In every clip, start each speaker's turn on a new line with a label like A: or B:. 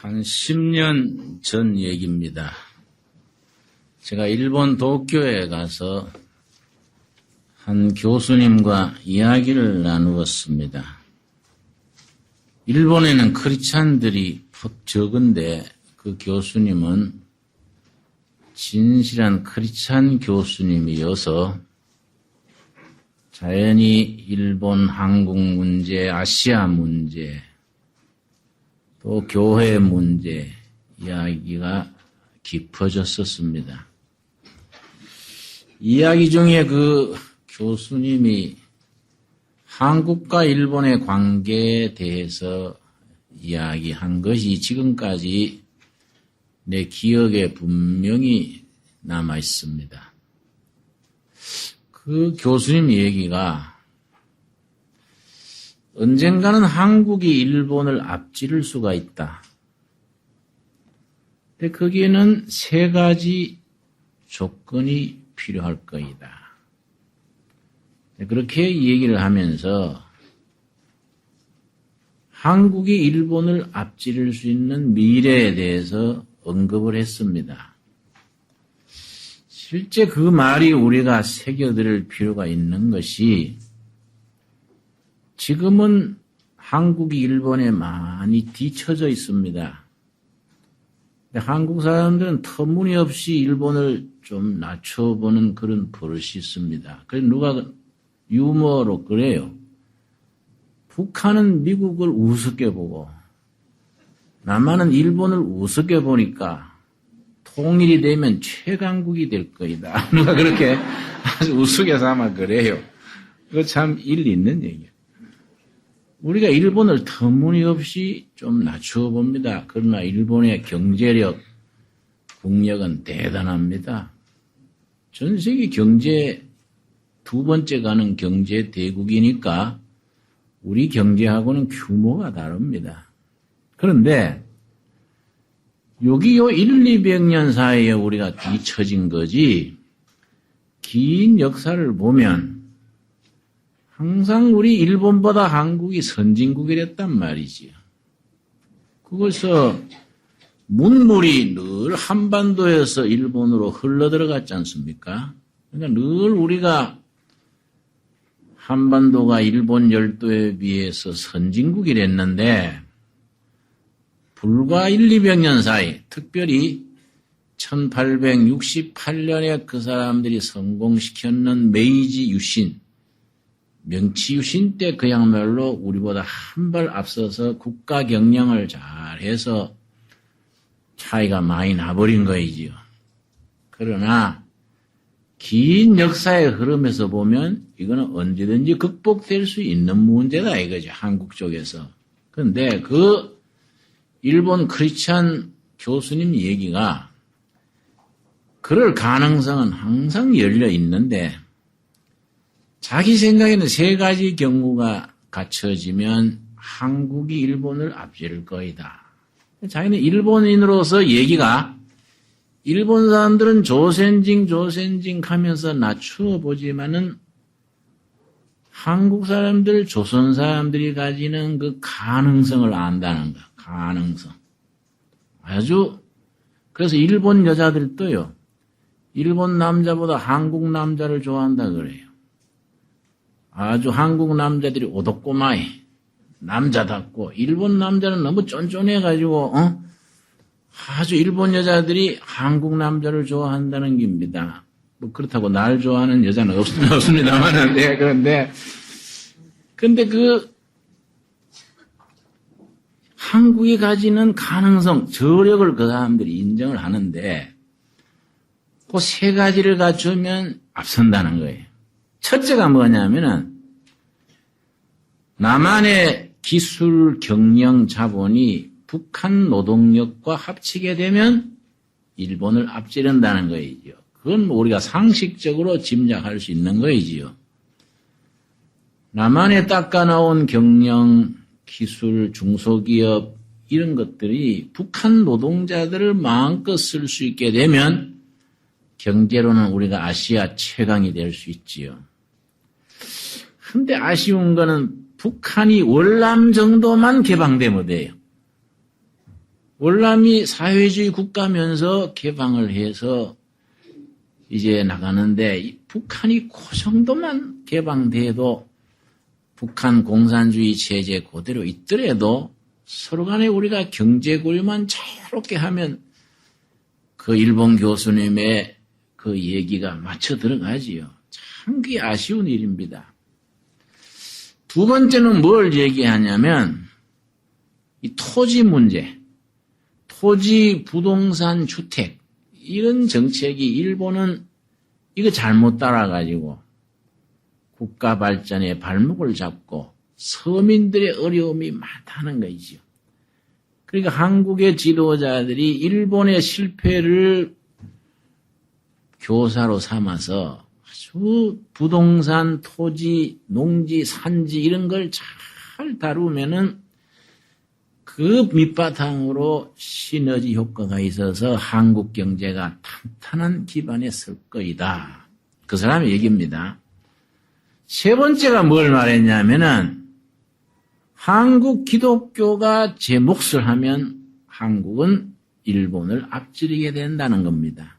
A: 한 10년 전 얘기입니다. 제가 일본 도쿄에 가서 한 교수님과 이야기를 나누었습니다. 일본에는 크리스찬들이 적은데 그 교수님은 진실한 크리스찬 교수님이어서 자연히 일본, 한국 문제, 아시아 문제, 또 교회 문제 이야기가 깊어졌었습니다. 이야기 중에 그 교수님이 한국과 일본의 관계에 대해서 이야기한 것이 지금까지 내 기억에 분명히 남아 있습니다. 그 교수님 얘기가 언젠가는 한국이 일본을 앞지를 수가 있다. 근데 거기에는 세 가지 조건이 필요할 거이다. 그렇게 얘기를 하면서 한국이 일본을 앞지를 수 있는 미래에 대해서 언급을 했습니다. 실제 그 말이 우리가 새겨들을 필요가 있는 것이 지금은 한국이 일본에 많이 뒤처져 있습니다. 근데 한국 사람들은 터무니없이 일본을 좀 낮춰보는 그런 버릇이 있습니다. 그래서 누가 유머로 그래요. 북한은 미국을 우습게 보고 남한은 일본을 우습게 보니까 통일이 되면 최강국이 될 거이다. 누가 그렇게 아주 우스개 삼아 그래요. 그거 참 일리 있는 얘기예요. 우리가 일본을 터무니없이 좀 낮추어 봅니다. 그러나 일본의 경제력, 국력은 대단합니다. 전 세계 경제 두 번째 가는 경제 대국이니까 우리 경제하고는 규모가 다릅니다. 그런데 여기 요 200년 사이에 우리가 뒤처진 거지 긴 역사를 보면 항상 우리 일본보다 한국이 선진국이랬단 말이지요. 그것서 문물이 늘 한반도에서 일본으로 흘러들어갔지 않습니까? 그러니까 늘 우리가 한반도가 일본 열도에 비해서 선진국이랬는데 불과 200년 사이, 특별히 1868년에 그 사람들이 성공시켰는 메이지 유신, 명치 유신 때 그야말로 우리보다 한 발 앞서서 국가 경영을 잘해서 차이가 많이 나버린 거이지요. 그러나 긴 역사의 흐름에서 보면 이거는 언제든지 극복될 수 있는 문제다 이거죠. 한국 쪽에서. 그런데 그 일본 크리스찬 교수님 얘기가 그럴 가능성은 항상 열려 있는데 자기 생각에는 세 가지 경우가 갖춰지면 한국이 일본을 앞지를 거이다. 자기는 일본인으로서 얘기가 일본 사람들은 조선징 하면서 낮추어 보지만은 한국 사람들, 조선 사람들이 가지는 그 가능성을 안다는 거. 가능성. 아주 그래서 일본 여자들도요. 일본 남자보다 한국 남자를 좋아한다 그래요. 아주 한국 남자들이 오독꼬마이 남자답고 일본 남자는 너무 쫀쫀해가지고 아주 일본 여자들이 한국 남자를 좋아한다는 겁니다. 뭐 그렇다고 날 좋아하는 여자는 없습니다만 네, 근데 그 한국이 가지는 가능성, 저력을 그 사람들이 인정을 하는데 그 세 가지를 갖추면 앞선다는 거예요. 첫째가 뭐냐면은 남한의 기술, 경영, 자본이 북한 노동력과 합치게 되면 일본을 앞지른다는 거이죠. 그건 우리가 상식적으로 짐작할 수 있는 거이지요. 남한에 닦아나온 경영, 기술, 중소기업 이런 것들이 북한 노동자들을 마음껏 쓸 수 있게 되면 경제로는 우리가 아시아 최강이 될 수 있지요. 근데 아쉬운 거는 북한이 월남 정도만 개방되면 돼요. 월남이 사회주의 국가면서 개방을 해서 이제 나가는데 북한이 그 정도만 개방돼도 북한 공산주의 체제 그대로 있더라도 서로 간에 우리가 경제 교류만 자유롭게 하면 그 일본 교수님의 그 얘기가 맞춰 들어가지요. 참 그게 아쉬운 일입니다. 두 번째는 뭘 얘기하냐면 이 토지 문제, 토지, 부동산, 주택 이런 정책이 일본은 이거 잘못 따라가지고 국가 발전에 발목을 잡고 서민들의 어려움이 많다는 거이죠. 그러니까 한국의 지도자들이 일본의 실패를 교사로 삼아서 아주 부동산, 토지, 농지, 산지 이런 걸 잘 다루면은 그 밑바탕으로 시너지 효과가 있어서 한국 경제가 탄탄한 기반에 설 거이다. 그 사람의 얘기입니다. 세 번째가 뭘 말했냐면은 한국 기독교가 제 몫을 하면 한국은 일본을 앞지르게 된다는 겁니다.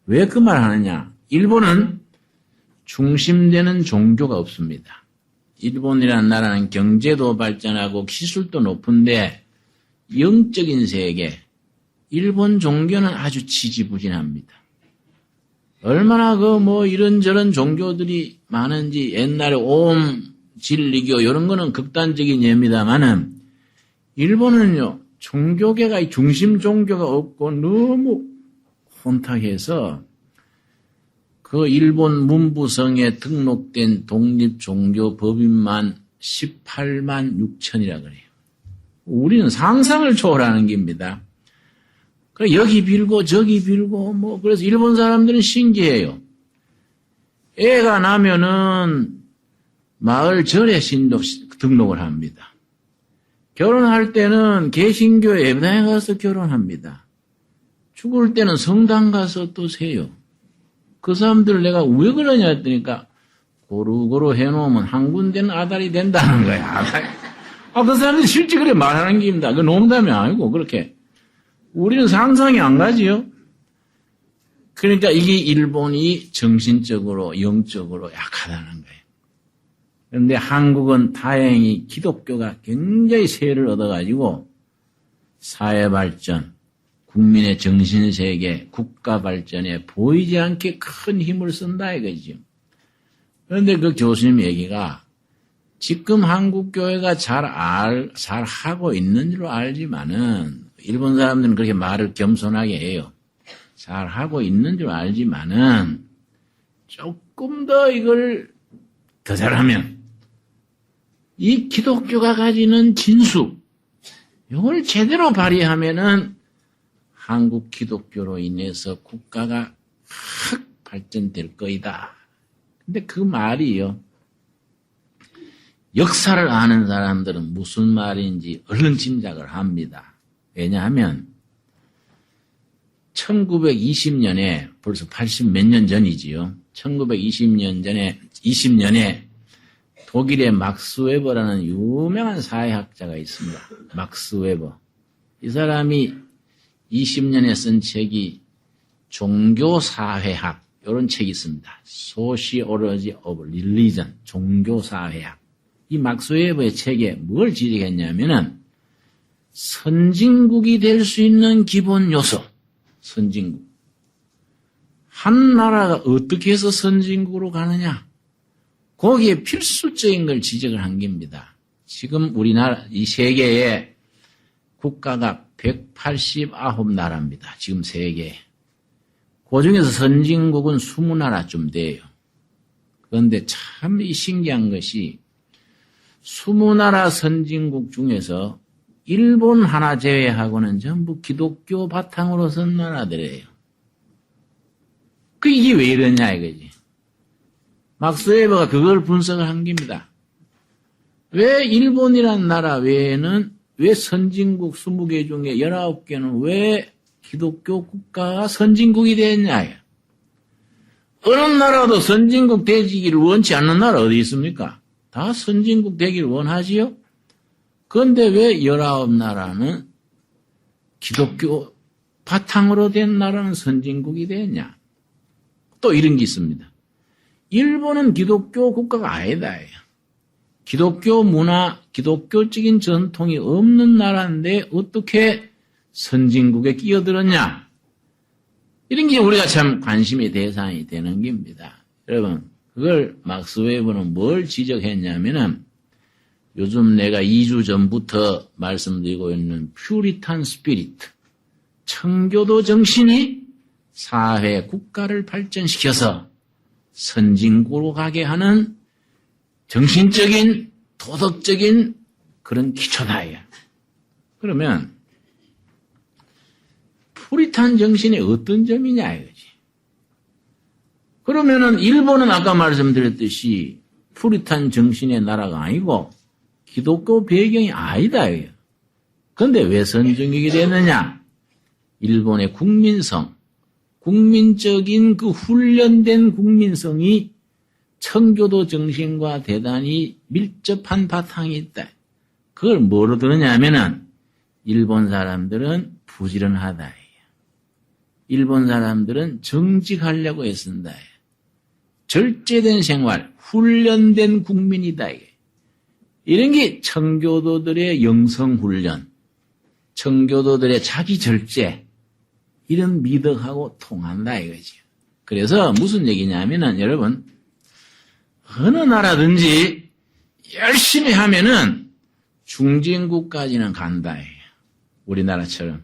A: 왜 그 말 하느냐? 일본은 중심되는 종교가 없습니다. 일본이라는 나라는 경제도 발전하고 기술도 높은데 영적인 세계, 일본 종교는 아주 지지부진합니다. 얼마나 이런저런 종교들이 많은지 옛날에 옴, 진리교 이런 거는 극단적인 예입니다만은 일본은요, 종교계가 중심 종교가 없고 너무 혼탁해서 그 일본 문부성에 등록된 독립종교법인만 18만 6천이라 그래요. 우리는 상상을 초월하는 겁니다. 그래 여기 빌고 저기 빌고 그래서 일본 사람들은 신기해요. 애가 나면은 마을 절에 등록을 합니다. 결혼할 때는 개신교 예배당에 가서 결혼합니다. 죽을 때는 성당 가서 또 세요. 그 사람들 내가 왜 그러냐 했더니까 고루고루 해놓으면 한 군데는 아달이 된다는 거야. 그 사람들이 실제 그래 말하는 겁니다. 그 농담이 아니고 그렇게. 우리는 상상이 안 가지요. 그러니까 이게 일본이 정신적으로 영적으로 약하다는 거예요. 그런데 한국은 다행히 기독교가 굉장히 세를 얻어가지고 사회발전, 국민의 정신세계, 국가 발전에 보이지 않게 큰 힘을 쓴다 이거죠. 그런데 그 교수님 얘기가 지금 한국교회가 잘 하고 있는 줄 알지만은 일본 사람들은 그렇게 말을 겸손하게 해요. 잘 하고 있는 줄 알지만은 조금 더 이걸 더 잘하면 이 기독교가 가지는 진수 이걸 제대로 발휘하면은 한국 기독교로 인해서 국가가 확 발전될 거이다. 근데 그 말이요. 역사를 아는 사람들은 무슨 말인지 얼른 짐작을 합니다. 왜냐하면 1920년에 벌써 80 몇 년 전이지요. 1920년에 독일의 막스 웨버라는 유명한 사회학자가 있습니다. 막스 웨버. 이 사람이 20년에 쓴 책이 종교사회학 이런 책이 있습니다. Sociology of Religion, 종교사회학. 이 막스 웨버의 책에 뭘 지적했냐면은 선진국이 될 수 있는 기본 요소, 선진국. 한 나라가 어떻게 해서 선진국으로 가느냐? 거기에 필수적인 걸 지적을 한 겁니다. 지금 우리나라, 이 세계에 국가가 189나라입니다. 지금 세계에. 그 중에서 선진국은 20나라쯤 돼요. 그런데 참 신기한 것이 20나라 선진국 중에서 일본 하나 제외하고는 전부 기독교 바탕으로 선 나라들이에요. 이게 왜 이러냐 이거지. 막스 웨버가 그걸 분석을 한 겁니다. 왜 일본이라는 나라 외에는 왜 선진국 20개 중에 19개는 왜 기독교 국가가 선진국이 됐냐. 어느 나라도 선진국 되기를 원치 않는 나라 어디 있습니까? 다 선진국 되기를 원하지요? 그런데 왜 19나라는 기독교 바탕으로 된 나라는 선진국이 됐냐? 또 이런 게 있습니다. 일본은 기독교 국가가 아니다. 기독교 문화, 기독교적인 전통이 없는 나라인데 어떻게 선진국에 끼어들었냐? 이런 게 우리가 참 관심의 대상이 되는 겁니다. 여러분, 그걸 막스 웨버는 뭘 지적했냐면은 요즘 내가 2주 전부터 말씀드리고 있는 퓨리탄 스피리트, 청교도 정신이 사회, 국가를 발전시켜서 선진국으로 가게 하는 정신적인, 도덕적인 그런 기초다. 그러면 퓨리탄 정신의 어떤 점이냐 이거지. 그러면은 일본은 아까 말씀드렸듯이 퓨리탄 정신의 나라가 아니고 기독교 배경이 아니다. 그런데 왜 선진국이 되느냐? 일본의 국민성, 국민적인 그 훈련된 국민성이 청교도 정신과 대단히 밀접한 바탕이 있다. 그걸 뭐로 들으냐면은 일본 사람들은 부지런하다. 일본 사람들은 정직하려고 애쓴다. 절제된 생활, 훈련된 국민이다. 이런 게 청교도들의 영성훈련, 청교도들의 자기절제, 이런 미덕하고 통한다 이거죠. 그래서 무슨 얘기냐면은 여러분, 어느 나라든지 열심히 하면은 중진국까지는 간다. 우리나라처럼.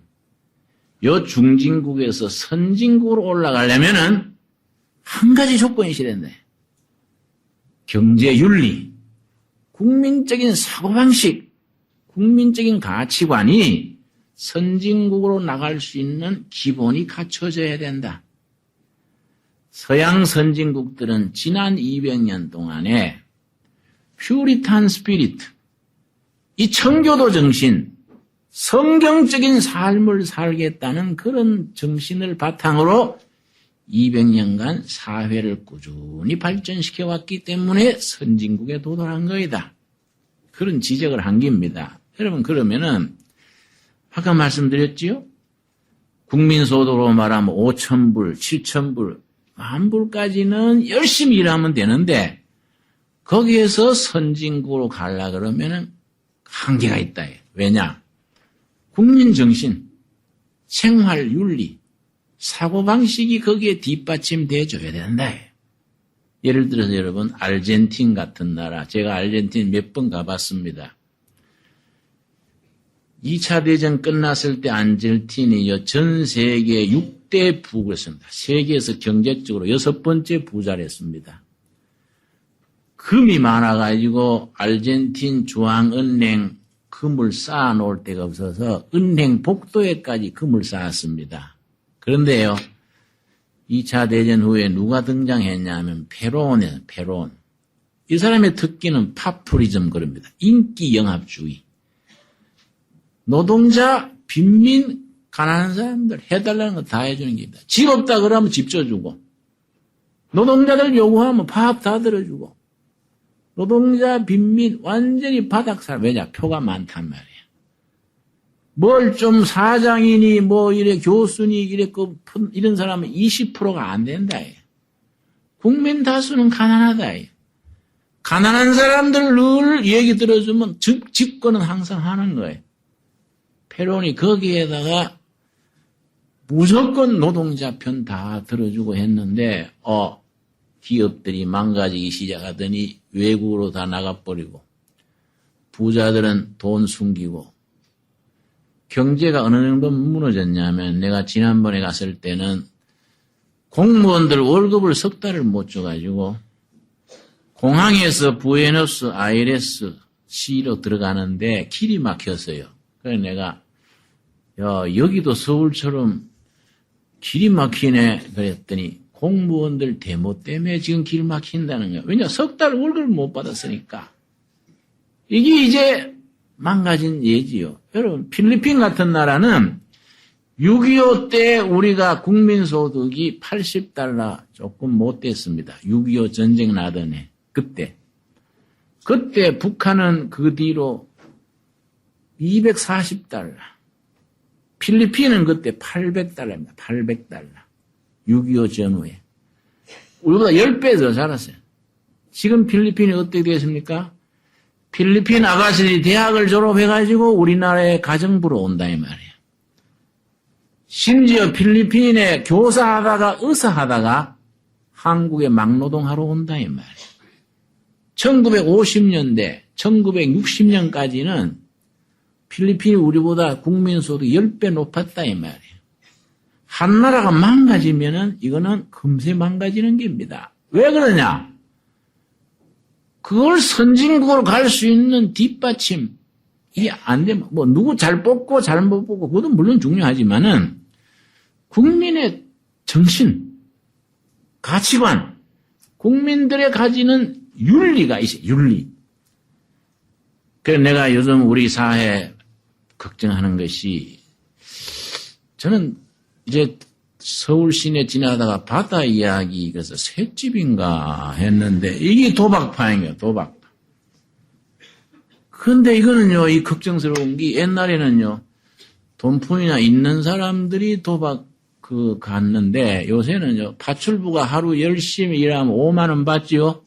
A: 요 중진국에서 선진국으로 올라가려면은 한 가지 조건이 실현돼. 경제윤리, 국민적인 사고방식, 국민적인 가치관이 선진국으로 나갈 수 있는 기본이 갖춰져야 된다. 서양 선진국들은 지난 200년 동안에 퓨리탄 스피리트, 이 청교도 정신, 성경적인 삶을 살겠다는 그런 정신을 바탕으로 200년간 사회를 꾸준히 발전시켜 왔기 때문에 선진국에 도달한 거이다. 그런 지적을 한 겁니다. 여러분, 그러면은 아까 말씀드렸지요? 국민소득으로 말하면 5,000불, 7,000불, 10,000불까지는 열심히 일하면 되는데 거기에서 선진국으로 가려 그러면은 한계가 있다. 왜냐? 국민정신, 생활윤리, 사고방식이 거기에 뒷받침돼 줘야 된다. 예를 들어서 여러분, 아르헨틴 같은 나라, 제가 아르헨틴 몇 번 가봤습니다. 2차 대전 끝났을 때 아르헨틴이 전 세계 6대 부국이었습니다. 세계에서 경제적으로 6번째 부자를 했습니다. 금이 많아가지고 아르헨틴 중앙은행 금을 쌓아놓을 데가 없어서 은행 복도에까지 금을 쌓았습니다. 그런데요, 2차 대전 후에 누가 등장했냐면 페론이에요. 페론. 이 사람의 특기는 파퓰리즘 그럽니다. 인기 영합주의. 노동자, 빈민, 가난한 사람들 해달라는 거 다 해주는 겁니다. 집 없다 그러면 집 줘주고, 노동자들 요구하면 밥 다 들어주고, 노동자, 빈민 완전히 바닥 사람. 왜냐? 표가 많단 말이에요. 뭘 좀 사장이니 뭐 이래 교수니 이래 이런 사람은 20%가 안 된다. 국민 다수는 가난하다. 가난한 사람들 늘 얘기 들어주면 집권은 항상 하는 거예요. 페론이 거기에다가 무조건 노동자 편 다 들어주고 했는데 기업들이 망가지기 시작하더니 외국으로 다 나가버리고 부자들은 돈 숨기고 경제가 어느 정도 무너졌냐면 내가 지난번에 갔을 때는 공무원들 월급을 석 달을 못 줘가지고 공항에서 부에노스 아이레스 시로 들어가는데 길이 막혔어요. 그래서 내가 여기도 서울처럼 길이 막히네 그랬더니 공무원들 데모 때문에 지금 길 막힌다는 거예요. 왜냐? 석 달 월급을 못 받았으니까. 이게 이제 망가진 예지요. 여러분, 필리핀 같은 나라는 6.25 때 우리가 국민소득이 80달러 조금 못 됐습니다. 6.25 전쟁 나던 해. 그때 북한은 그 뒤로 240달러. 필리핀은 그때 800달러입니다. 800달러. 6.25 전후에. 우리보다 10배 더 살았어요. 지금 필리핀이 어떻게 되었습니까? 필리핀 아가씨들이 대학을 졸업해가지고 우리나라에 가정부로 온다 이 말이에요. 심지어 필리핀에 교사하다가 의사하다가 한국에 막노동하러 온다 이 말이에요. 1950년대, 1960년까지는 필리핀이 우리보다 국민소득 10배 높았다 이 말이에요. 한 나라가 망가지면은 이거는 금세 망가지는 겁니다. 왜 그러냐? 그걸 선진국으로 갈 수 있는 뒷받침이 안 되면, 뭐, 누구 잘 뽑고 잘못 뽑고, 그것도 물론 중요하지만은, 국민의 정신, 가치관, 국민들의 가지는 윤리가 있어요, 윤리. 그래서 내가 요즘 우리 사회 걱정하는 것이, 저는 이제 서울 시내 지나다가 바다 이야기, 그래서 횟집인가 했는데, 이게 도박파예요, 도박파. 그런데 이거는요, 이 걱정스러운 게 옛날에는요, 돈푼이나 있는 사람들이 도박 갔는데, 요새는요, 파출부가 하루 열심히 일하면 5만원 받지요?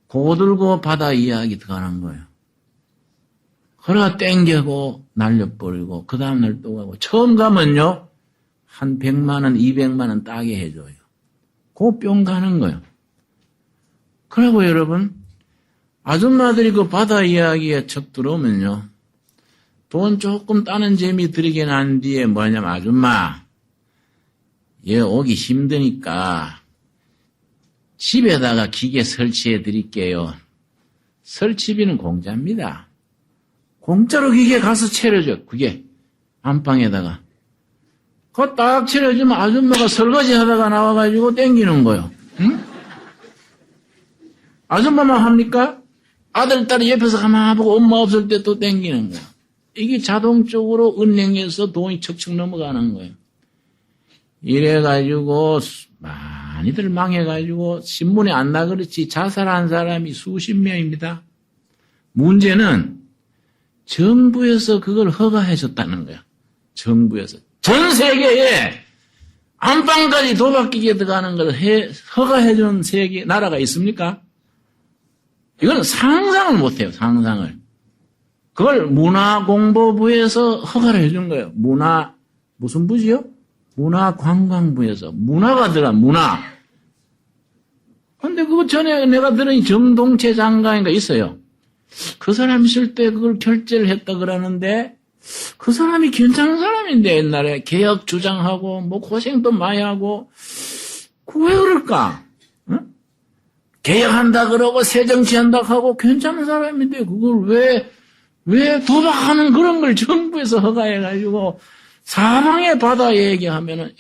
A: 그거 들고 바다 이야기 들어가는 거예요. 그러다 땡겨고 날려버리고, 그 다음날 또 가고, 처음 가면요, 한 100만원, 200만원 따게 해줘요. 그 뿅 가는 거예요. 그리고 여러분, 아줌마들이 그 바다 이야기에 척 들어오면요, 돈 조금 따는 재미 들이게 난 뒤에 뭐냐면, 아줌마, 얘 오기 힘드니까 집에다가 기계 설치해 드릴게요. 설치비는 공짜입니다. 공짜로 기계 가서 채려줘, 그게. 안방에다가. 그거 딱 차려주면 아줌마가 설거지 하다가 나와가지고 땡기는 거요. 응? 아줌마만 합니까? 아들, 딸이 옆에서 가만 보고 엄마 없을 때 또 땡기는 거야. 이게 자동적으로 은행에서 돈이 척척 넘어가는 거예요. 이래가지고 많이들 망해가지고 신문에 안 나 그렇지 자살한 사람이 수십 명입니다. 문제는 정부에서 그걸 허가해줬다는 거야. 정부에서. 전 세계에 안방까지 도박기계 들어가는 걸 허가해준 세계 나라가 있습니까? 이건 상상을 못해요. 상상을. 그걸 문화공보부에서 허가를 해준 거예요. 무슨 부지요? 문화관광부에서. 문화가 들어간 문화. 근데 그거 전에 내가 들으니 정동채 장관인가 있어요. 그 사람 있을 때 그걸 결재를 했다 그러는데 그 사람이 괜찮은 사람인데 옛날에 개혁 주장하고 뭐 고생도 많이 하고 그 왜 그럴까? 응? 개혁한다 그러고 새정치한다 하고 괜찮은 사람인데 그걸 왜 도박하는 그런 걸 정부에서 허가해가지고 사방에 바다 얘기하면은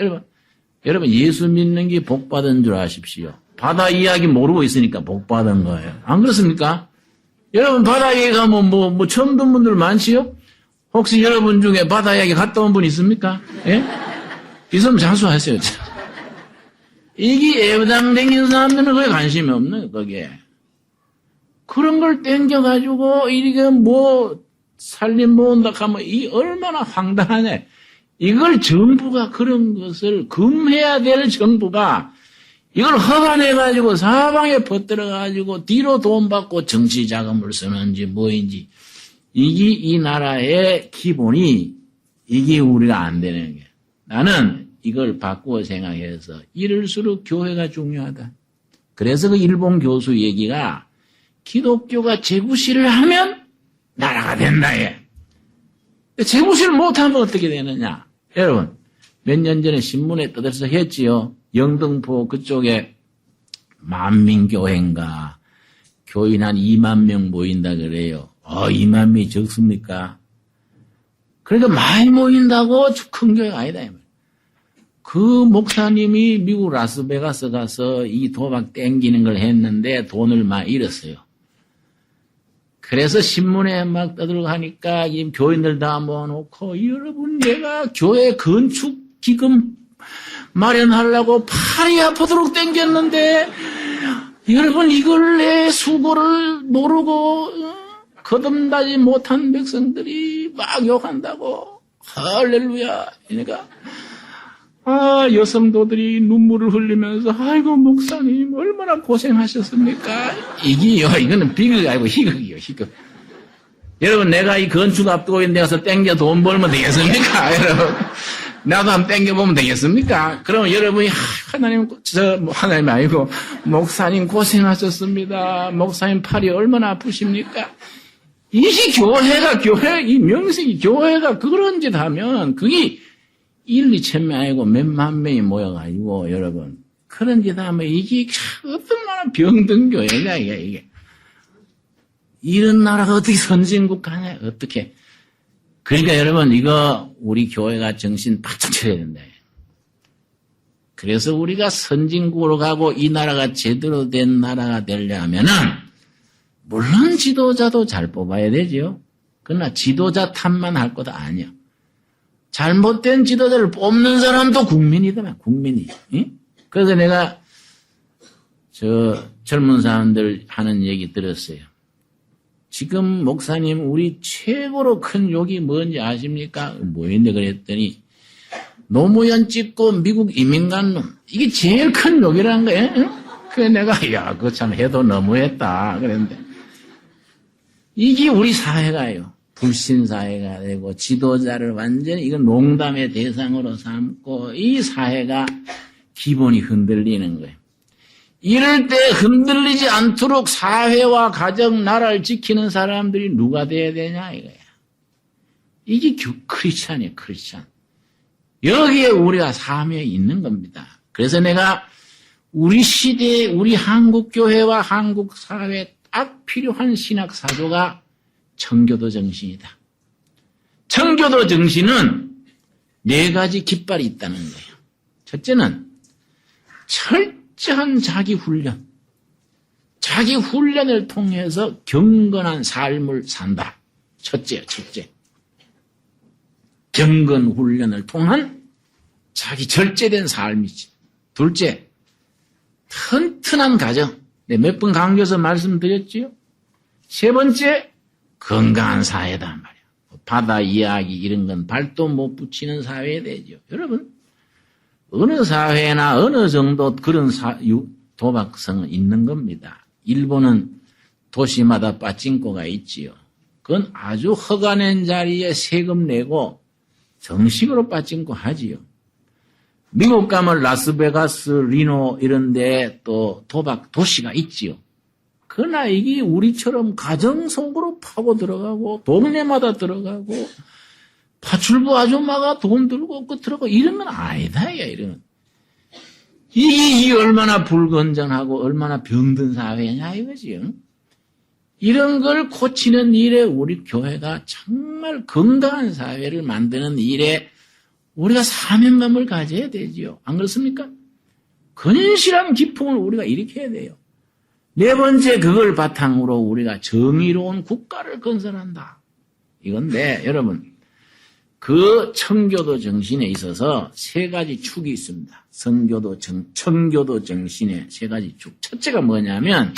A: 여러분 예수 믿는 게 복 받은 줄 아십시오. 바다 이야기 모르고 있으니까 복 받은 거예요. 안 그렇습니까? 여러분 바다 얘기하면 뭐 처음 듣는 분들 많지요? 혹시 여러분 중에 바다 이야기 갔다 온 분 있습니까? 예? 있으면 장수하세요. 이게 애부당 댕기는 사람들은 그게 관심이 없는 거기에. 그런 걸 땡겨가지고 이게 뭐 살림 모은다 하면 이 얼마나 황당하네. 이걸 정부가 그런 것을 금해야 될 정부가 이걸 허가내가지고 사방에 퍼뜨려가지고 뒤로 돈 받고 정치 자금을 쓰는지 뭐인지 이게 이 나라의 기본이 이게 우리가 안 되는 게 나는 이걸 바꾸어 생각해서 이럴수록 교회가 중요하다. 그래서 그 일본 교수 얘기가 기독교가 재구실을 하면 나라가 된다. 예. 재구실 못하면 어떻게 되느냐. 여러분 몇 년 전에 신문에 떠들어서 했지요. 영등포 그쪽에 만민교회인가 교인 한 2만 명 모인다 그래요. 2만 명이 적습니까? 그러니까 많이 모인다고 큰 교회가 아니다. 그 목사님이 미국 라스베가스 가서 이 도박 땡기는 걸 했는데 돈을 많이 잃었어요. 그래서 신문에 막 떠들고 하니까 이 교인들 다 모아놓고 여러분 내가 교회 건축 기금 마련하려고 팔이 아프도록 땡겼는데 여러분 이걸 내 수고를 모르고 거듭나지 못한 백성들이 막 욕한다고 할렐루야. 그러니까 여성도들이 눈물을 흘리면서 아이고 목사님 얼마나 고생하셨습니까? 이거는 비극이 아니고 희극이요, 희극. 여러분, 내가 이 건축 앞두고 있는 데 가서 땡겨 돈 벌면 되겠습니까? 여러분, 나도 한번 땡겨보면 되겠습니까? 그러면 여러분이 하나님 아니고 목사님 고생하셨습니다. 목사님 팔이 얼마나 아프십니까? 이게 이 명색이 교회가 그런 짓 하면 그게 1,2,000명 아니고 몇만 명이 모여가지고 여러분 그런 짓 하면 이게 얼마나 병든 교회가 이게. 이런 나라가 어떻게 선진국가냐, 어떻게. 그러니까 여러분, 이거 우리 교회가 정신 바짝 차려야 된다. 그래서 우리가 선진국으로 가고 이 나라가 제대로 된 나라가 되려면은, 물론 지도자도 잘 뽑아야 되죠. 그러나 지도자 탓만 할 것도 아니야. 잘못된 지도자를 뽑는 사람도 국민이더만, 국민이. 응? 그래서 내가 젊은 사람들 하는 얘기 들었어요. 지금 목사님 우리 최고로 큰 욕이 뭔지 아십니까? 뭐였는데 그랬더니 노무현 찍고 미국 이민 간 놈. 이게 제일 큰 욕이라는 거예요. 그래서 내가 그거 참 해도 너무했다 그랬는데 이게 우리 사회가요. 불신 사회가 되고 지도자를 완전히 이건 농담의 대상으로 삼고 이 사회가 기본이 흔들리는 거예요. 이럴 때 흔들리지 않도록 사회와 가정, 나라를 지키는 사람들이 누가 돼야 되냐 이거야. 이게 크리스찬이에요, 크리스찬. 여기에 우리가 사명이 있는 겁니다. 그래서 내가 우리 시대에 우리 한국교회와 한국사회에 딱 필요한 신학사조가 청교도 정신이다. 청교도 정신은 4가지 깃발이 있다는 거예요. 첫째는 철저한 자기 훈련을 통해서 경건한 삶을 산다. 첫째. 경건 훈련을 통한 자기 절제된 삶이지. 둘째, 튼튼한 가정. 몇 번 강조해서 말씀드렸지요. 세 번째, 건강한 사회다 말이야. 바다 이야기 이런 건 발도 못 붙이는 사회 되죠. 여러분, 어느 사회나 어느 정도 그런 도박성은 있는 겁니다. 일본은 도시마다 빠찡코가 있지요. 그건 아주 허가낸 자리에 세금 내고 정식으로 빠찡코 하지요. 미국 가면 라스베가스, 리노 이런 데 또 도박 도시가 있지요. 그러나 이게 우리처럼 가정 속으로 파고 들어가고 동네마다 들어가고 파출부 아줌마가 돈 들고 들어가고 이런 건 아니다. 이런. 이게 얼마나 불건전하고 얼마나 병든 사회냐 이거지요. 이런 걸 고치는 일에 우리 교회가 정말 건강한 사회를 만드는 일에 우리가 사명감을 가져야 되지요. 안 그렇습니까? 건실한 기풍을 우리가 일으켜야 돼요. 네 번째, 그걸 바탕으로 우리가 정의로운 국가를 건설한다. 이건데 여러분, 그 청교도 정신에 있어서 3가지 축이 있습니다. 청교도 정신의 3가지 축. 첫째가 뭐냐면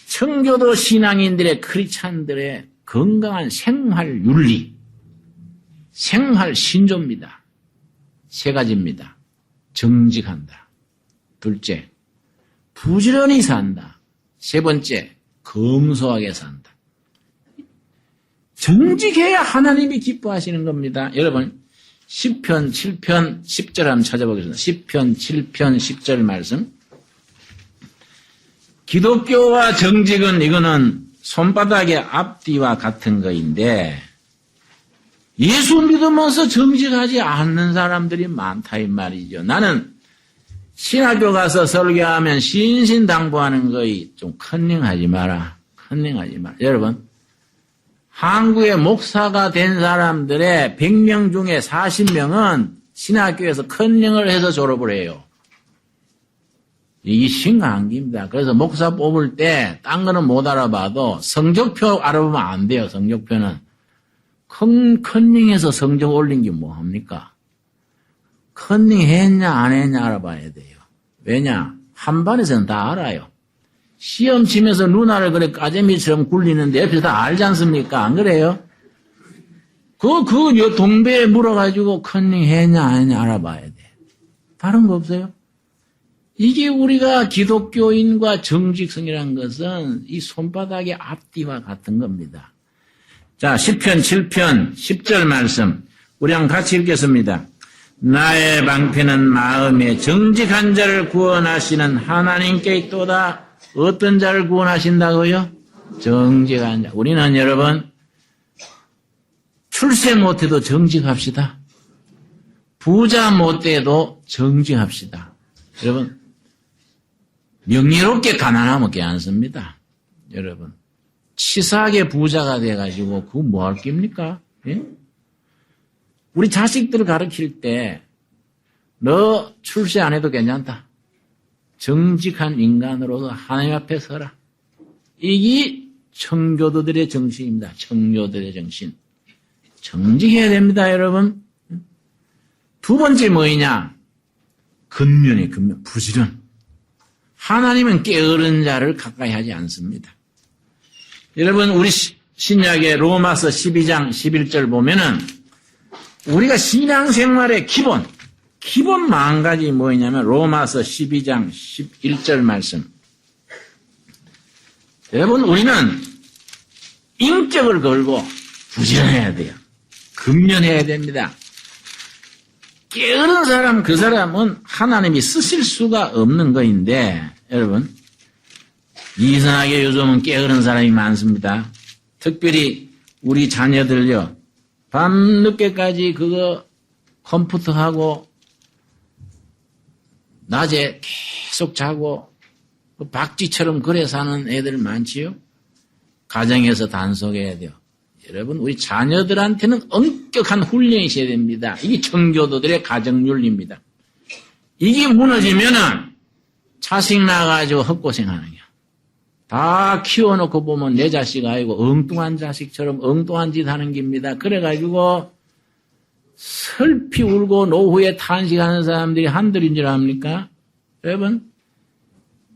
A: 청교도 신앙인들의 크리스찬들의 건강한 생활 윤리, 생활 신조입니다. 3가지입니다. 정직한다. 둘째, 부지런히 산다. 세 번째, 검소하게 산다. 정직해야 하나님이 기뻐하시는 겁니다. 여러분, 시편 7편 10절 한번 찾아보겠습니다. 시편 7편 10절 말씀. 기독교와 정직은 이거는 손바닥의 앞뒤와 같은 거인데 예수 믿으면서 정직하지 않는 사람들이 많다 이 말이죠. 나는 신학교 가서 설교하면 신신당부하는 거이 좀 컨닝하지 마라. 여러분, 한국의 목사가 된 사람들의 100명 중에 40명은 신학교에서 컨닝을 해서 졸업을 해요. 이게 심각한 겁니다. 그래서 목사 뽑을 때 딴 거는 못 알아봐도 성적표 알아보면 안 돼요. 성적표는. 컨닝해서 성적 올린 게 뭐합니까? 컨닝 했냐 안 했냐 알아봐야 돼요. 왜냐? 한반에서는 다 알아요. 시험 치면서 누나를 그래 까재미처럼 굴리는데 옆에서 다 알지 않습니까? 안 그래요? 동배에 물어가지고 컨닝 했냐, 안 했냐 알아봐야 돼. 다른 거 없어요? 이게 우리가 기독교인과 정직성이라는 것은 이 손바닥의 앞뒤와 같은 겁니다. 자, 시편 7편 10절 말씀. 우리 한번 같이 읽겠습니다. 나의 방패는 마음에 정직한 자를 구원하시는 하나님께 있도다. 어떤 자를 구원하신다고요? 정직한 자. 우리는 여러분, 출세 못해도 정직합시다. 부자 못돼도 정직합시다. 여러분, 명예롭게 가난하면 괜찮습니다. 여러분, 치사하게 부자가 돼가지고 그거 뭐 할 깁니까? 예? 우리 자식들을 가르칠 때 너 출세 안 해도 괜찮다. 정직한 인간으로서 하나님 앞에 서라. 이게 청교도들의 정신입니다. 청교도들의 정신. 정직해야 됩니다, 여러분. 두 번째 뭐이냐? 근면이 근면, 부지런. 하나님은 게으른 자를 가까이 하지 않습니다. 여러분, 우리 신약의 로마서 12장 11절 보면은 우리가 신앙생활의 기본 마음가짐이 뭐냐면 로마서 12장 11절 말씀. 여러분, 우리는 인격을 걸고 부지런해야 돼요. 근면해야 됩니다. 게으른 사람, 그 사람은 하나님이 쓰실 수가 없는 거인데, 여러분, 이상하게 요즘은 게으른 사람이 많습니다. 특별히 우리 자녀들요, 밤늦게까지 그거 컴퓨터하고 낮에 계속 자고 박쥐처럼 그래 사는 애들 많지요? 가정에서 단속해야 돼요. 여러분, 우리 자녀들한테는 엄격한 훈련이 있어야 됩니다. 이게 청교도들의 가정윤리입니다. 이게 무너지면은 자식 나가지고 헛고생하는 거야. 다 키워놓고 보면 내 자식 아니고 엉뚱한 자식처럼 엉뚱한 짓 하는 겁니다. 그래가지고 슬피 울고 노후에 탄식하는 사람들이 한둘인 줄 압니까? 여러분,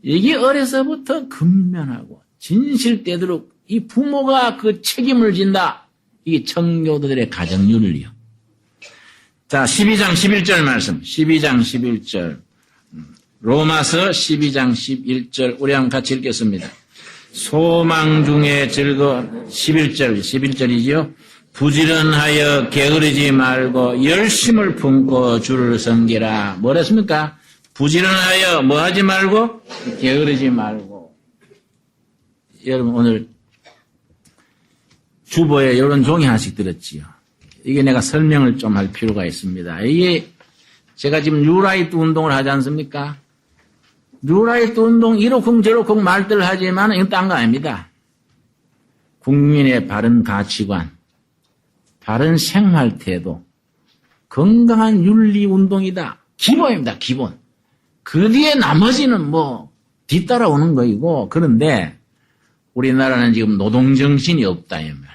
A: 이게 어려서부터 근면하고 진실되도록 이 부모가 그 책임을 진다. 이게 청교도들의 가정윤리요. 자, 12장 11절 말씀. 12장 11절. 로마서 12장 11절. 우리 한번 같이 읽겠습니다. 소망 중에 11절이지요. 부지런하여 게으르지 말고 열심을 품고 주를 섬기라. 뭐랬습니까? 부지런하여 뭐 하지 말고 게으르지 말고. 여러분, 오늘 주보에 이런 종이 하나씩 들었지요. 이게 내가 설명을 좀 할 필요가 있습니다. 이게 제가 지금 뉴라이트 운동을 하지 않습니까? 뉴라이트 운동 이러쿵 저러쿵 말들 하지만 이건 딴 거 아닙니다. 국민의 바른 가치관, 바른 생활태도, 건강한 윤리 운동이다. 기본입니다. 기본. 그 뒤에 나머지는 뭐 뒤따라오는 거이고, 그런데 우리나라는 지금 노동정신이 없다 이 말이에요.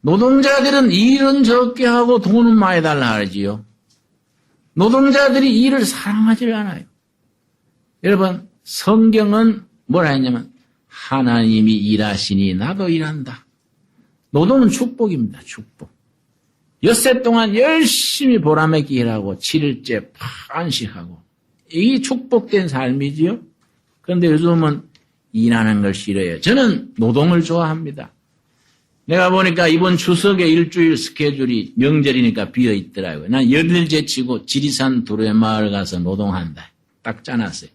A: 노동자들은 일은 적게 하고 돈은 많이 달라 하지요. 노동자들이 일을 사랑하지 않아요. 여러분, 성경은 뭐라 했냐면 하나님이 일하시니 나도 일한다. 노동은 축복입니다. 축복. 엿새 동안 열심히 보람있게 일하고 7일째 안식하고 이게 축복된 삶이지요. 그런데 요즘은 일하는 걸 싫어해요. 저는 노동을 좋아합니다. 내가 보니까 이번 추석에 일주일 스케줄이 명절이니까 비어 있더라고요. 난 열일 제치고 지리산 두레마을 가서 노동한다. 딱 짜놨어요.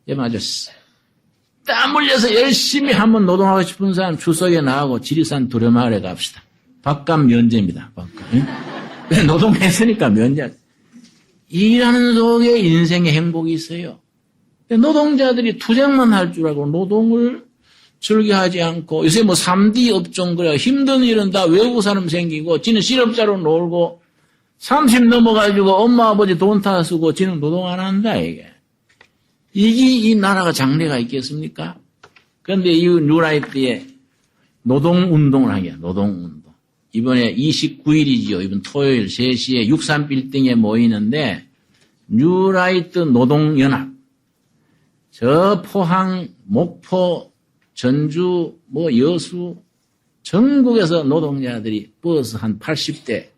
A: 예, 맞았어요. 땀 흘려서 열심히 한번 노동하고 싶은 사람 추석에 나가고 지리산 두레마을에 갑시다. 밥값 면제입니다. 밥값. 노동했으니까 면제. 일하는 속에 인생의 행복이 있어요. 노동자들이 투쟁만 할 줄 알고 노동을 즐겨하지 않고 요새 뭐 3D 업종 그래 힘든 일은 다 외국 사람 생기고 지는 실업자로 놀고 30 넘어가지고 엄마 아버지 돈 다 쓰고 지는 노동 안 한다 이게 이 나라가 장래가 있겠습니까? 그런데 이 뉴라이트에 노동운동을 하게 노동운동 이번에 29일이지요. 이번 토요일 3시에 63빌딩에 모이는데 뉴라이트 노동연합 저 포항 목포 전주, 여수, 전국에서 노동자들이 버스 한 80대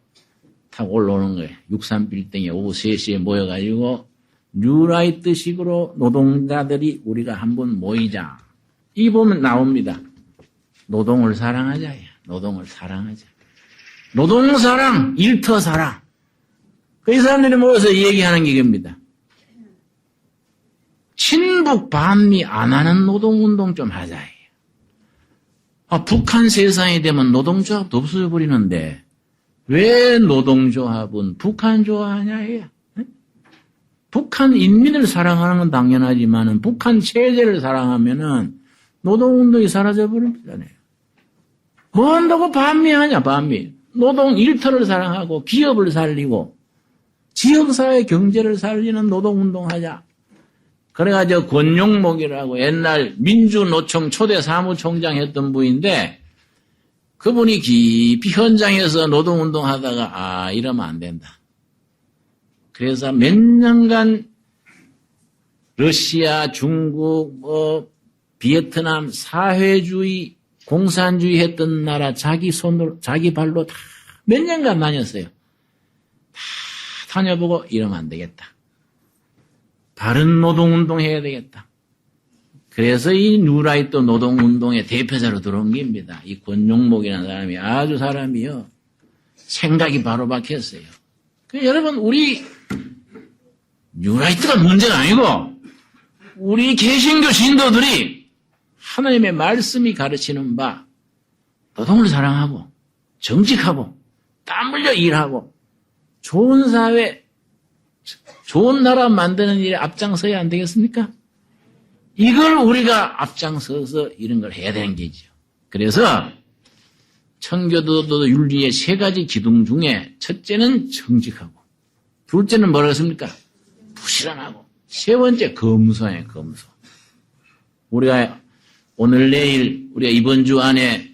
A: 타고 올라오는 거예요. 63빌딩에 오후 3시에 모여가지고 뉴라이트식으로 노동자들이 우리가 한번 모이자. 이 보면 나옵니다. 노동을 사랑하자. 노동을 사랑하자. 노동사랑, 일터사랑. 이 사람들이 모여서 얘기하는 게 이겁니다. 친북 반미 안 하는 노동운동 좀 하자. 북한 세상이 되면 노동조합도 없어져 버리는데 왜 노동조합은 북한 좋아하냐. 북한 인민을 사랑하는 건 당연하지만 북한 체제를 사랑하면은 노동운동이 사라져 버립니다네. 뭐 한다고 반미하냐, 반미. 노동 일터를 사랑하고 기업을 살리고 지역사회 경제를 살리는 노동운동하자. 그래가지고 권용목이라고 옛날 민주노총 초대 사무총장 했던 분인데 그분이 깊이 현장에서 노동운동 하다가 이러면 안 된다. 그래서 몇 년간 러시아, 중국, 비에트남 사회주의, 공산주의 했던 나라 자기 손으로, 자기 발로 다 몇 년간 다녔어요. 다 다녀보고 이러면 안 되겠다. 바른 노동운동 해야 되겠다. 그래서 이 뉴라이트 노동운동의 대표자로 들어온 겁니다. 이 권용목이라는 사람이 아주 사람이요. 생각이 바로 박혔어요. 여러분, 우리 뉴라이트가 문제가 아니고 우리 개신교 신도들이 하나님의 말씀이 가르치는 바 노동을 사랑하고 정직하고 땀 흘려 일하고 좋은 사회, 좋은 나라 만드는 일에 앞장서야 안 되겠습니까? 이걸 우리가 앞장서서 이런 걸 해야 되는 게죠. 그래서 청교도도 윤리의 3가지 기둥 중에 첫째는 정직하고 둘째는 뭐라고 했습니까? 부실함하고 세 번째 검소해, 검소. 우리가 오늘 내일 우리가 이번 주 안에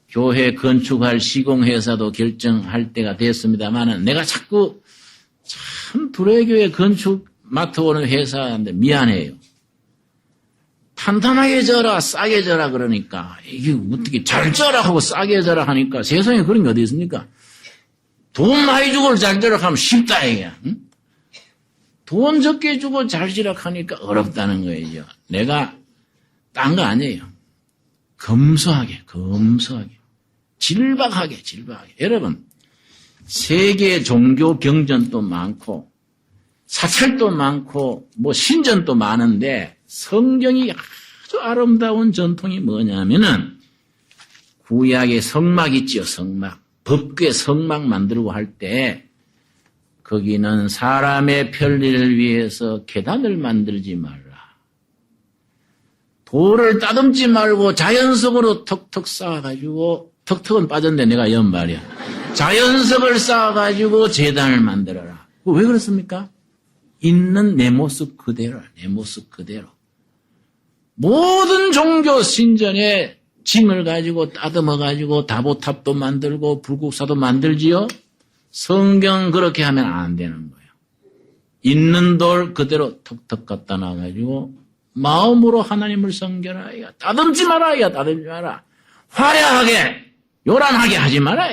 A: 교회 건축할 시공회사도 결정할 때가 됐습니다만은 내가 자꾸 참 두레교회 건축 맡아오는 회사인데 미안해요. 탄탄하게 져라, 싸게 져라 그러니까 이게 어떻게 잘 져라 하고 싸게 져라 하니까 세상에 그런 게 어디 있습니까? 돈 많이 주고 잘 져라 하면 쉽다 이게. 응? 돈 적게 주고 잘 지라 하니까 어렵다는 거예요. 내가 딴 거 아니에요. 검소하게, 검소하게. 질박하게. 여러분, 세계 종교 경전도 많고, 사찰도 많고, 신전도 많은데, 성경이 아주 아름다운 전통이 뭐냐면은, 구약의 성막 있지요, 성막. 법궤 성막 만들고 할 때, 거기는 사람의 편리를 위해서 계단을 만들지 말라. 돌을 따듬지 말고 자연석으로 턱턱 쌓아가지고, 턱턱은 빠졌는데 내가 연 말이야. 자연석을 쌓아가지고 재단을 만들어라. 왜 그렇습니까? 있는 내 모습 그대로, 내 모습 그대로. 모든 종교 신전에 짐을 가지고 따듬어가지고 다보탑도 만들고 불국사도 만들지요? 성경 그렇게 하면 안 되는 거예요. 있는 돌 그대로 턱턱 갖다 놔가지고 마음으로 하나님을 섬겨라. 따듬지 마라. 따듬지 마라. 화려하게 요란하게 하지 마라.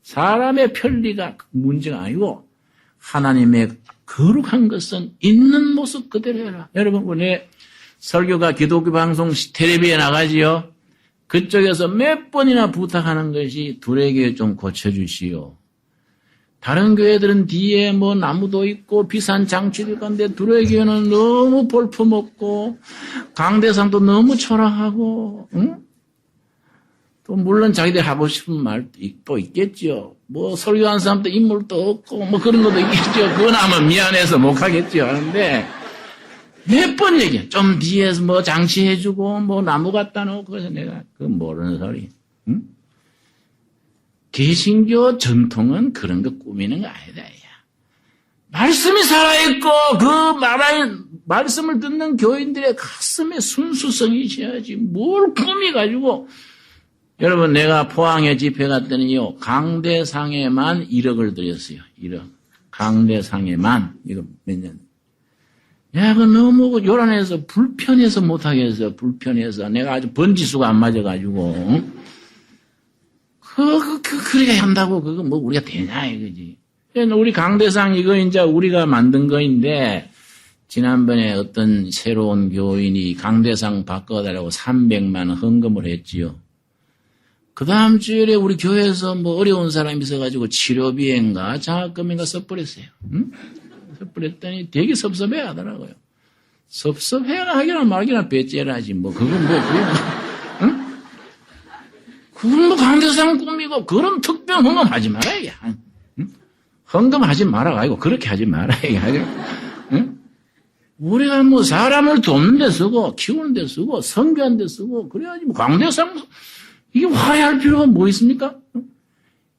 A: 사람의 편리가 문제가 아니고 하나님의 거룩한 것은 있는 모습 그대로 해라. 여러분 우리 설교가 기독교 방송 텔레비에 나가지요. 그쪽에서 몇 번이나 부탁하는 것이 두레교회 좀 고쳐주시오. 다른 교회들은 뒤에 나무도 있고 비싼 장치도 있는데 두레교회는 너무 볼품없고 강대상도 너무 초라하고 응? 또 물론 자기들 하고 싶은 말도 있겠죠. 설교한 사람도 인물도 없고 그런 것도 있겠죠. 그건 아마 미안해서 못 하겠죠. 하는데 몇 번 얘기해. 좀 뒤에서 장치해주고 나무 갖다 놓고 그래서 내가 모르는 소리. 응? 개신교 전통은 그런 거 꾸미는 거 아니다. 말씀이 살아있고 말씀을 듣는 교인들의 가슴에 순수성이 있어야지. 뭘 꾸미가지고. 여러분 내가 포항에 집회 갔더니요. 강대상에만 1억을 들였어요. 1억. 강대상에만. 이거 몇 년. 그 너무 요란해서 불편해서 못하겠어. 불편해서. 내가 아주 번지수가 안 맞아가지고. 그렇게 한다고 그거 뭐 우리가 되냐 이거지. 우리 강대상 이거 이제 우리가 만든 거인데 지난번에 어떤 새로운 교인이 강대상 바꿔달라고 300만 원 헌금을 했지요. 그 다음 주일에 우리 교회에서 뭐 어려운 사람이 있어가지고 치료비인가 장학금인가 써버렸어요. 응? 써버렸더니 되게 섭섭해 하더라고요. 섭섭해라 하기나 말기나 배째라지 뭐 그건 뭐 응? 그건 뭐 강대상 꾸미고 그런 특별 헌금하지 말아야 응? 헌금하지 말아가지고 그렇게 하지 말아야 응? 우리가 뭐 사람을 돕는 데 쓰고 키우는 데 쓰고 선교하는 데 쓰고 그래야지 뭐 강대상 이게 화해할 필요가 뭐 있습니까?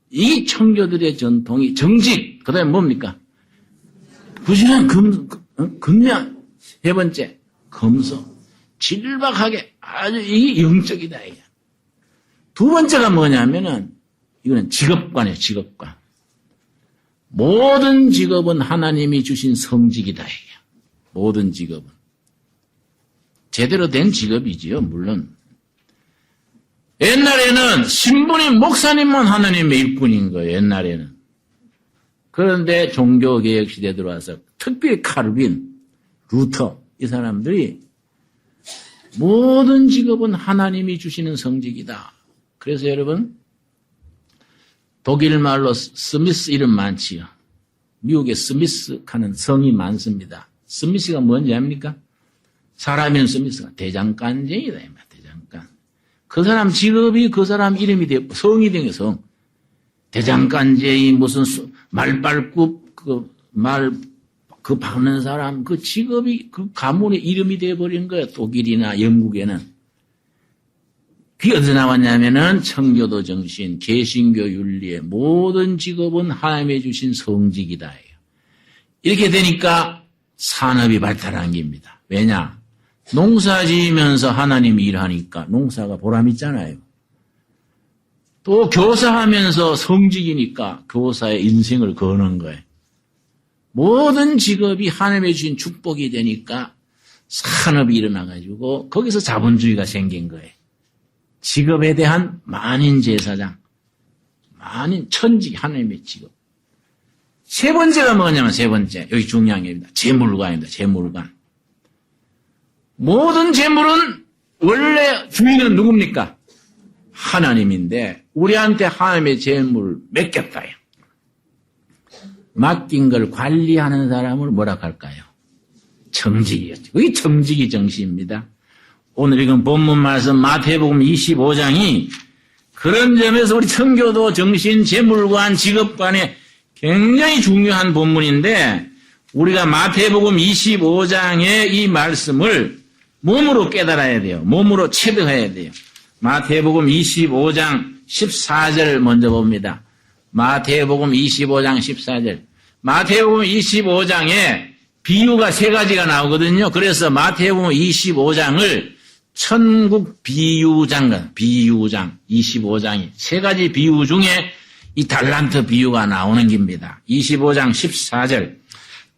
A: 이 청교들의 전통이 정직 그 다음에 뭡니까? 부지런 근면 세 번째 검소 질박하게 아주 이게 영적이다 이게. 두 번째가 뭐냐면은 이거는 직업관이에요. 직업관. 모든 직업은 하나님이 주신 성직이다 이게. 모든 직업은. 제대로 된 직업이지요. 물론. 옛날에는 신부님, 목사님만 하나님의 일꾼인 거예요. 옛날에는. 그런데 종교개혁 시대에 들어와서 특별히 칼빈, 루터 이 사람들이 모든 직업은 하나님이 주시는 성직이다. 그래서 여러분 독일 말로 스미스 이름 많지요. 미국에 스미스 하는 성이 많습니다. 스미스가 뭔지 압니까? 사람인 스미스가 대장간쟁이다. 대장간. 그 사람 직업이 그 사람 이름이 되고 성이 된 게 성. 대장간쟁이 무슨 말발굽 그 박는 사람 그 직업이 그 가문의 이름이 되어버린 거예요. 독일이나 영국에는. 그게 어디서 나왔냐면은 청교도 정신, 개신교 윤리의 모든 직업은 하나님이 주신 성직이다. 이렇게 되니까 산업이 발달한 겁니다. 왜냐? 농사 지으면서 하나님이 일하니까 농사가 보람 있잖아요. 또 교사하면서 성직이니까 교사의 인생을 거는 거예요. 모든 직업이 하나님의 주신 축복이 되니까 산업이 일어나가지고 거기서 자본주의가 생긴 거예요. 직업에 대한 만인 제사장, 만인 천직 하나님의 직업. 세 번째가 뭐냐면 세 번째 여기 중요한 겁니다. 재물관입니다. 재물관. 모든 재물은 원래 주인은 누굽니까? 하나님인데 우리한테 하나님의 재물을 맡겼다요. 맡긴 걸 관리하는 사람을 뭐라 할까요? 정직이었죠. 그게 정직이 정시입니다. 오늘 읽은 본문 말씀 마태복음 25장이 그런 점에서 우리 청교도 정신, 재물관, 직업관에 굉장히 중요한 본문인데 우리가 마태복음 25장의 이 말씀을 몸으로 깨달아야 돼요. 몸으로 체득해야 돼요. 마태복음 25장 14절 먼저 봅니다. 마태복음 25장 14절. 마태복음 25장에 비유가 세 가지가 나오거든요. 그래서 마태복음 25장을 천국 비유장 25장이 세 가지 비유 중에 이 달란트 비유가 나오는 겁니다. 25장 14절.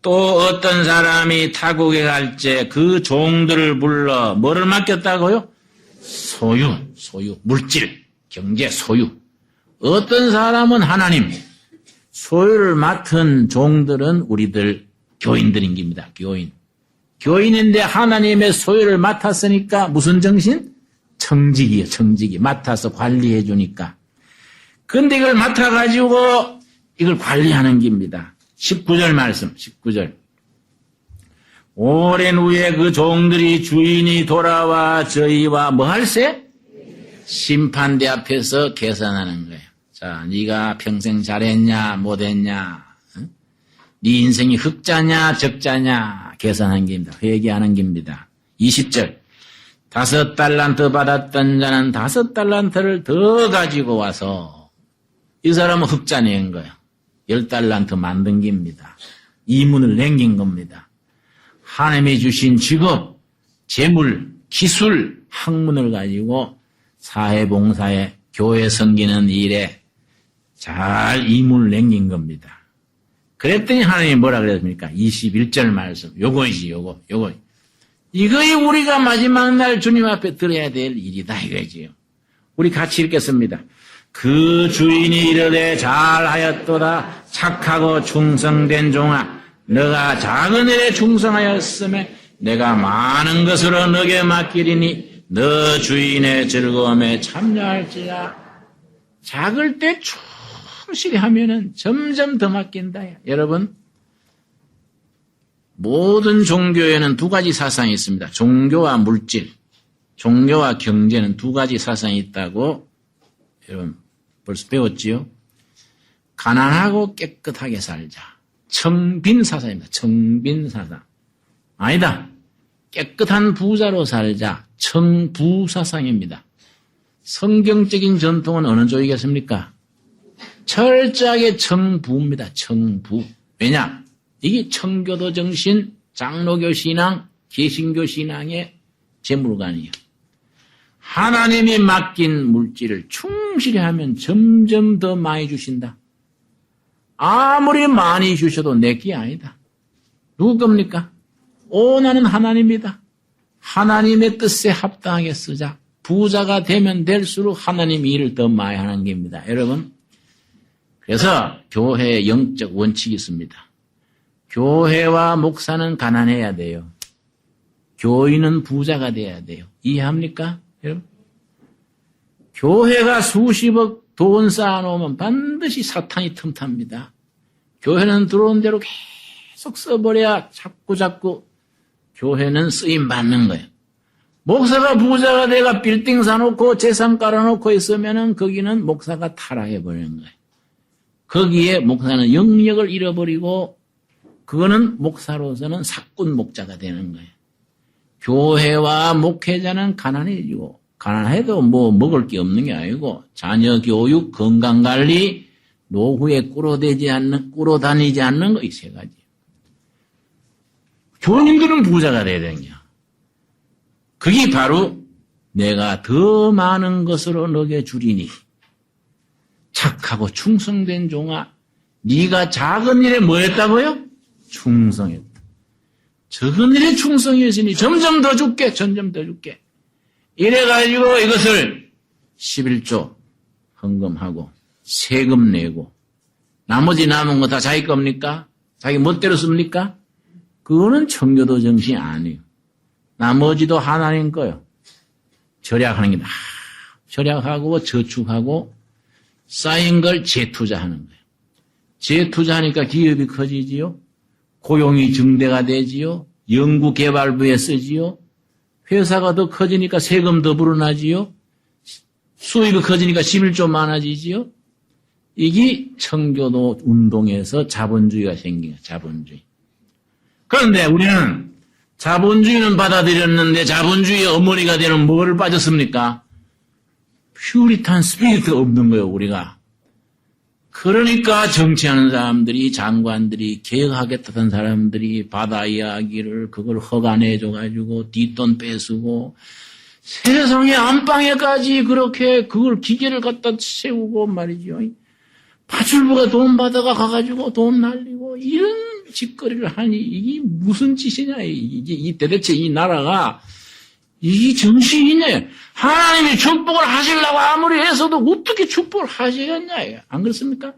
A: 또 어떤 사람이 타국에 갈 때 그 종들을 불러 뭐를 맡겼다고요? 소유, 물질, 경제, 소유. 어떤 사람은 하나님, 소유를 맡은 종들은 우리들 교인들인 겁니다. 교인인데 하나님의 소유를 맡았으니까 무슨 정신? 청직이에요. 청직이. 맡아서 관리해 주니까. 근데 이걸 맡아가지고 이걸 관리하는 겁니다. 19절 말씀, 19절. 오랜 후에 그 종들이 주인이 돌아와 저희와 뭐 할세? 심판대 앞에서 계산하는 거예요. 자, 네가 평생 잘했냐 못했냐, 네 인생이 흑자냐 적자냐 계산한 겁니다. 회개하는 겁니다. 20절. 5달란트 받았던 자는 5달란트를 더 가지고 와서 이 사람은 흑자 낸 거예요. 10달란트 만든 겁니다. 이문을 남긴 겁니다. 하나님이 주신 직업, 재물, 기술, 학문을 가지고 사회봉사에 교회 섬기는 일에 잘 이문을 남긴 겁니다. 그랬더니 하나님이 뭐라 그랬습니까? 21절 말씀. 요거이지, 요거. 이거이 우리가 마지막 날 주님 앞에 들어야 될 일이다, 이거지요. 우리 같이 읽겠습니다. 그 주인이 이르되 잘하였도다. 착하고 충성된 종아, 너가 작은 일에 충성하였음에 내가 많은 것으로 너게 맡기리니 너 주인의 즐거움에 참여할지라. 작을 때 충실히 하면은 점점 더 맡긴다. 여러분, 모든 종교에는 두 가지 사상이 있습니다. 종교와 물질, 종교와 경제는 두 가지 사상이 있다고 여러분 벌써 배웠지요? 가난하고 깨끗하게 살자. 청빈 사상입니다. 청빈 사상. 아니다. 깨끗한 부자로 살자. 청부 사상입니다. 성경적인 전통은 어느 쪽이겠습니까? 철저하게 청부입니다. 청부. 왜냐? 이게 청교도 정신, 장로교 신앙, 개신교 신앙의 재물관이에요. 하나님이 맡긴 물질을 충실히 하면 점점 더 많이 주신다. 아무리 많이 주셔도 내게 아니다. 누구 겁니까? 나는 하나님이다. 하나님의 뜻에 합당하게 쓰자. 부자가 되면 될수록 하나님 일을 더 많이 하는 겁니다. 여러분, 그래서 교회의 영적 원칙이 있습니다. 교회와 목사는 가난해야 돼요. 교인은 부자가 돼야 돼요. 이해합니까? 여러분? 교회가 수십억 돈 쌓아놓으면 반드시 사탄이 틈탑니다. 교회는 들어온 대로 계속 써버려야 자꾸 교회는 쓰임 받는 거예요. 목사가 부자가 돼가 빌딩 사놓고 재산 깔아놓고 있으면은 거기는 목사가 타락해버리는 거예요. 거기에 목사는 영역을 잃어버리고 그거는 목사로서는 사꾼 목자가 되는 거예요. 교회와 목회자는 가난해지고 가난해도 뭐 먹을 게 없는 게 아니고 자녀 교육, 건강관리, 노후에 꿇어다니지 않는 거 이 세 가지. 교인들은 부자가 돼야 되는 거야. 그게 바로 내가 더 많은 것으로 너게 주리니 착하고 충성된 종아, 네가 작은 일에 뭐 했다고요? 충성했다. 적은 일에 충성했으니 점점 더 줄게. 이래가지고 이것을 11조 헌금하고 세금 내고 나머지 남은 거 다 자기 겁니까? 자기 멋대로 씁니까? 그거는 청교도 정신이 아니에요. 나머지도 하나님 거요. 절약하는 게 절약하고 저축하고 쌓인 걸 재투자하는 거예요. 재투자하니까 기업이 커지지요. 고용이 증대가 되지요. 연구개발부에 쓰지요. 회사가 더 커지니까 세금 더 불어나지요. 수입이 커지니까 11조 많아지지요. 이게 청교도 운동에서 자본주의가 생긴 거예요. 자본주의. 그런데 우리는 자본주의는 받아들였는데 자본주의의 어머니가 되는 뭐를 빠졌습니까? 퓨리탄 스피릿가 없는 거예요, 우리가. 그러니까 정치하는 사람들이, 장관들이, 개혁하겠다는 사람들이 바다 이야기를 그걸 허가내줘가지고 뒷돈 뺏으고 세상의 안방에까지 그렇게 그걸 기계를 갖다 세우고 말이죠. 파출부가 돈 받아가 가가지고 돈 날리고 이런 짓거리를 하니 이게 무슨 짓이냐. 이게 도대체 이 나라가 이게 정신이냐. 하나님이 축복을 하시려고 아무리 해서도 어떻게 축복을 하시겠냐. 안 그렇습니까?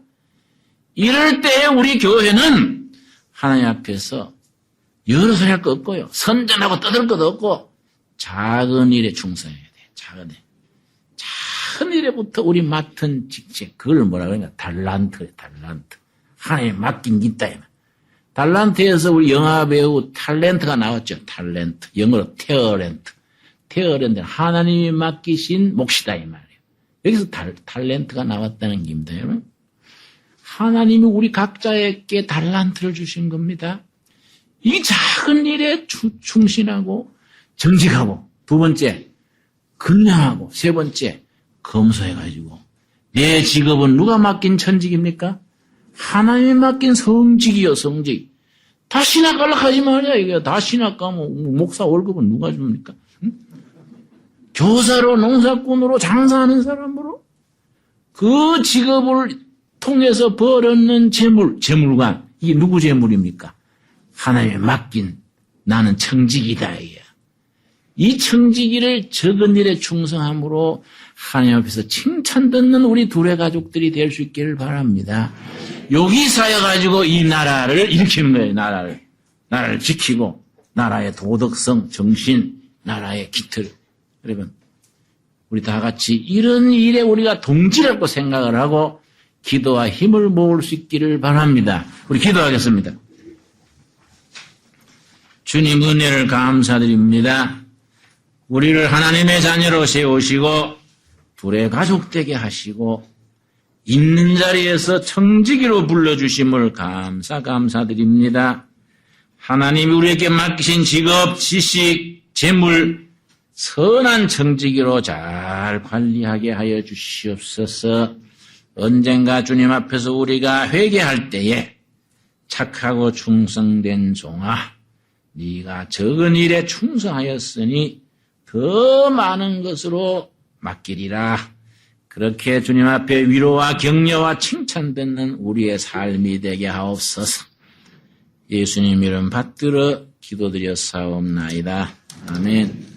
A: 이럴 때 우리 교회는 하나님 앞에서 여러 소리 할 거 없고요. 선전하고 떠들 것도 없고 작은 일에 충성해야 돼. 작은 일. 작은 일에부터 우리 맡은 직책, 그걸 뭐라 그러냐. 달란트예요. 달란트. 하나님 맡긴 게 있다. 달란트에서 우리 영화 배우 탤런트가 나왔죠. 탤런트. 영어로 테어렌트. 테어렌트. 하나님이 맡기신 몫이다 이 말이에요. 여기서 탤런트가 나왔다는 겁니다. 여러분. 하나님이 우리 각자에게 달란트를 주신 겁니다. 이 작은 일에 충실하고 정직하고, 두 번째 근량하고, 세 번째 검소해가지고, 내 직업은 누가 맡긴 천직입니까? 하나님이 맡긴 성직이요. 성직. 다 신학 갈락하지 말이야. 이게 다 신학 가면 목사 월급은 누가 줍니까? 응? 교사로, 농사꾼으로, 장사하는 사람으로 그 직업을 통해서 벌었는 재물관, 이게 누구 재물입니까? 하나님이 맡긴 나는 청직이다. 이게. 이 청지기를 적은 일에 충성함으로 하나님 앞에서 칭찬 듣는 우리 둘의 가족들이 될 수 있기를 바랍니다. 여기 쌓여가지고 이 나라를 일으키는 거예요. 나라를 지키고 나라의 도덕성, 정신, 나라의 기틀. 여러분, 우리 다 같이 이런 일에 우리가 동지라고 생각을 하고 기도와 힘을 모을 수 있기를 바랍니다. 우리 기도하겠습니다. 주님 은혜를 감사드립니다. 우리를 하나님의 자녀로 세우시고 둘의 가족 되게 하시고 있는 자리에서 청지기로 불러주심을 감사드립니다. 하나님이 우리에게 맡기신 직업, 지식, 재물, 선한 청지기로 잘 관리하게 하여 주시옵소서. 언젠가 주님 앞에서 우리가 회개할 때에 착하고 충성된 종아, 네가 적은 일에 충성하였으니 더 많은 것으로 맡기리라. 그렇게 주님 앞에 위로와 격려와 칭찬 듣는 우리의 삶이 되게 하옵소서. 예수님 이름 받들어 기도드렸사옵나이다. 아멘.